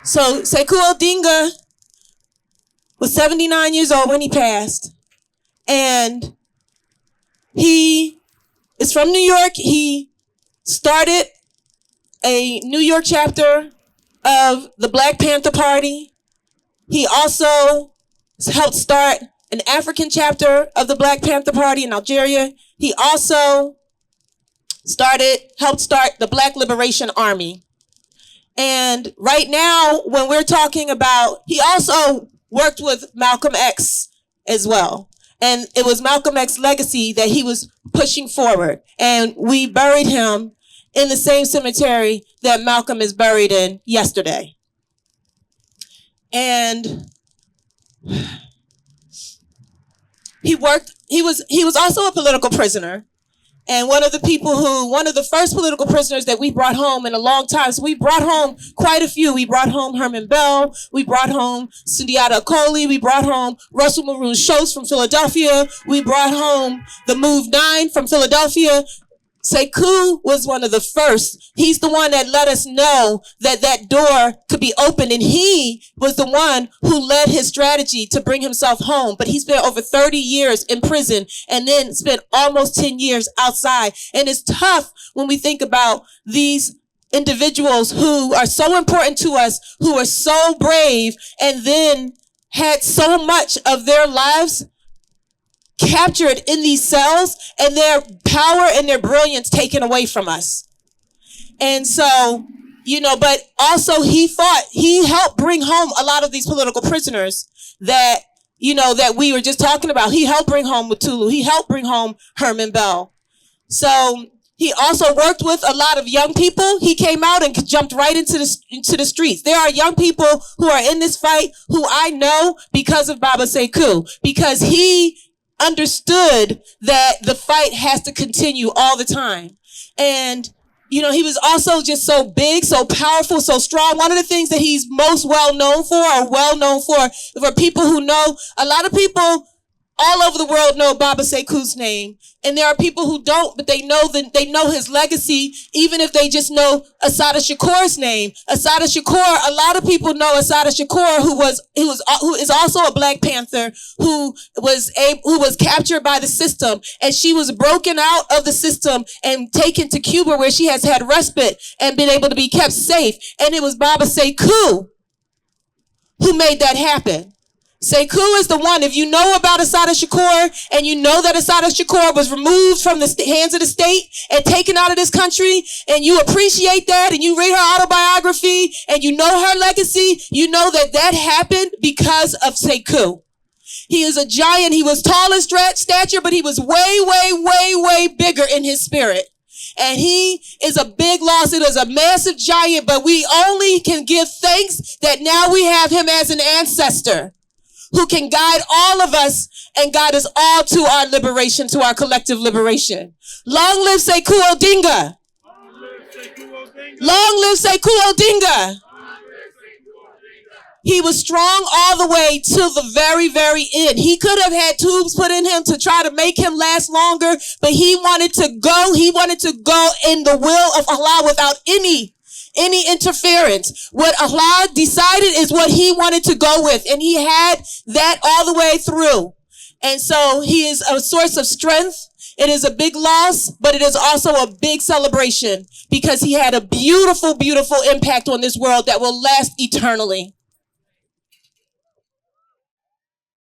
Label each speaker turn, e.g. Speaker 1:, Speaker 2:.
Speaker 1: So Sekou Odinga was 79 years old when he passed. And he is from New York. He started a New York chapter of the Black Panther Party. He also helped start an African chapter of the Black Panther Party in Algeria. He also helped start the Black Liberation Army. And right now, when we're talking about, he also worked with Malcolm X as well. And it was Malcolm X's legacy that he was pushing forward. And we buried him in the same cemetery that Malcolm is buried in yesterday. And he was also a political prisoner. And one of the first political prisoners that we brought home in a long time. So we brought home quite a few. We brought home Herman Bell. We brought home Sundiata Acoli. We brought home Russell Maroon Schultz from Philadelphia. We brought home the Move 9 from Philadelphia. Sekou was one of the first. He's the one that let us know that that door could be opened, and he was the one who led his strategy to bring himself home. But he spent over 30 years in prison and then spent almost 10 years outside. And it's tough when we think about these individuals who are so important to us, who are so brave, and then had so much of their lives captured in these cells and their power and their brilliance taken away from us. And so, but also he helped bring home a lot of these political prisoners that, that we were just talking about. He helped bring home Mutulu. He helped bring home Herman Bell. So he also worked with a lot of young people. He came out and jumped right into the streets. There are young people who are in this fight who I know because of Baba Sekou, because he understood that the fight has to continue all the time. And, he was also just so big, so powerful, so strong. One of the things that he's most well known for people who know, a lot of people all over the world know Baba Sekou's name. And there are people who don't, but they know his legacy, even if they just know Assata Shakur's name. Assata Shakur, a lot of people know Assata Shakur, who is also a Black Panther, who was captured by the system, and she was broken out of the system and taken to Cuba, where she has had respite and been able to be kept safe. And it was Baba Sekou who made that happen. Sekou is the one. If you know about Assata Shakur, and you know that Assata Shakur was removed from the hands of the state and taken out of this country, and you appreciate that, and you read her autobiography, and you know her legacy, you know that happened because of Sekou. He is a giant. He was tall in stature, but he was way, way, way, way bigger in his spirit. And he is a big loss. It is a massive giant, but we only can give thanks that now we have him as an ancestor who can guide all of us and guide us all to our liberation, to our collective liberation. Long live Sekou Odinga. Long live Sekou Odinga. He was strong all the way till the very, very end. He could have had tubes put in him to try to make him last longer, but he wanted to go. He wanted to go in the will of Allah without any interference. What Allah decided is what he wanted to go with, and he had that all the way through. And so he is a source of strength. It is a big loss, but it is also a big celebration, because he had a beautiful, beautiful impact on this world that will last eternally.